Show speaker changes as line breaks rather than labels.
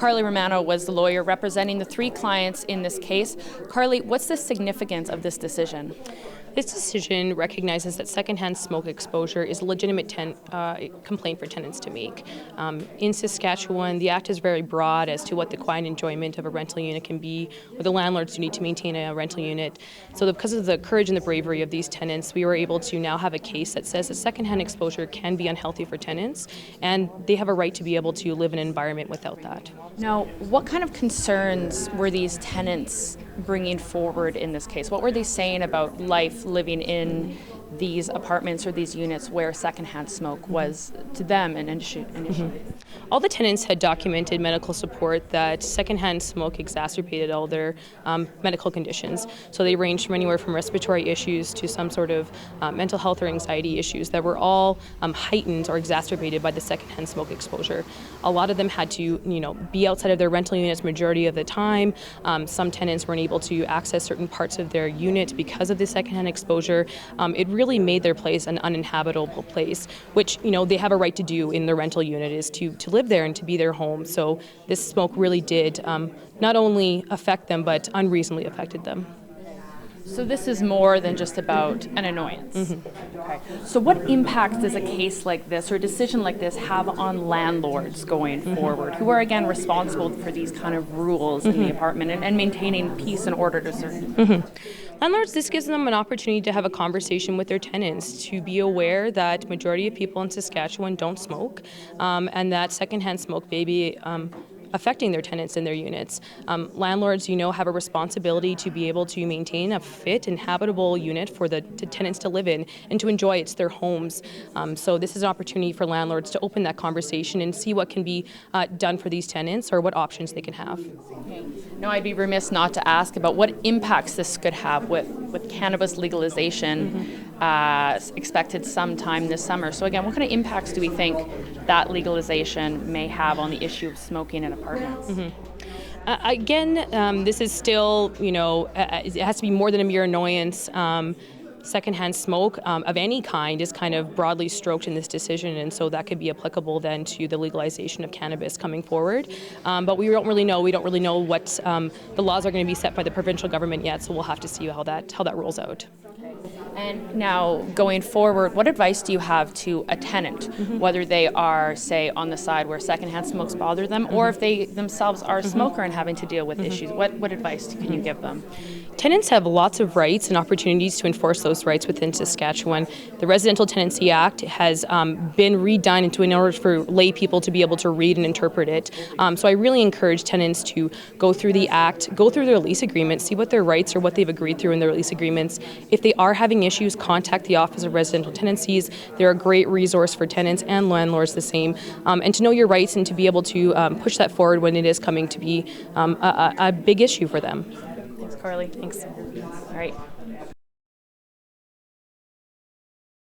Carly Romano was the lawyer representing the three clients in this case. Carly, what's the significance of this decision?
This decision recognizes that secondhand smoke exposure is a legitimate complaint for tenants to make. In Saskatchewan, the Act is very broad as to what the quiet enjoyment of a rental unit can be, or the landlords who need to maintain a rental unit. So because of the courage and the bravery of these tenants, we were able to now have a case that says that secondhand exposure can be unhealthy for tenants, and they have a right to be able to live in an environment without that.
Now, what kind of concerns were these tenants bringing forward in this case? What were they saying about life living in these apartments or these units where secondhand smoke was to them an issue?
All the tenants had documented medical support that secondhand smoke exacerbated all their medical conditions. So they ranged from anywhere from respiratory issues to some sort of mental health or anxiety issues that were all heightened or exacerbated by the secondhand smoke exposure. A lot of them had to, be outside of their rental units majority of the time. Some tenants weren't able to access certain parts of their unit because of the secondhand exposure. It really made their place an uninhabitable place, which they have a right to do in their rental unit, is to live there and to be their home. So this smoke really did not only affect them, but unreasonably affected them.
So this is more than just about an annoyance. Okay. So what impact does a case like this or a decision like this have on landlords going forward, who are again responsible for these kind of rules in the apartment and maintaining peace and order to a certain
Landlords, this gives them an opportunity to have a conversation with their tenants, to be aware that majority of people in Saskatchewan don't smoke, and that secondhand smoke may be affecting their tenants in their units. Landlords, have a responsibility to be able to maintain a fit and habitable unit for the tenants to live in and to enjoy. It's their homes. So this is an opportunity for landlords to open that conversation and see what can be done for these tenants or what options they can have.
Okay. Now, I'd be remiss not to ask about what impacts this could have with cannabis legalization expected sometime this summer. So again, what kind of impacts do we think that legalization may have on the issue of smoking in apartments?
This is still, it has to be more than a mere annoyance. Secondhand smoke of any kind is kind of broadly stroked in this decision, and so that could be applicable then to the legalization of cannabis coming forward. But we don't really know. We don't really know what the laws are going to be set by the provincial government yet, so we'll have to see how that rolls out.
And now, going forward, what advice do you have to a tenant, whether they are, say, on the side where secondhand smokes bother them, or if they themselves are a smoker and having to deal with issues? What advice can you give them?
Tenants have lots of rights and opportunities to enforce those rights within Saskatchewan. The Residential Tenancy Act has been redone in order for lay people to be able to read and interpret it. So I really encourage tenants to go through the Act, go through their lease agreements, see what their rights or what they've agreed through in their lease agreements. If they are having issues, contact the Office of Residential Tenancies. They're a great resource for tenants and landlords the same. And to know your rights and to be able to push that forward when it is coming to be a big issue for them.
Thanks, Carly.
Thanks.
All right.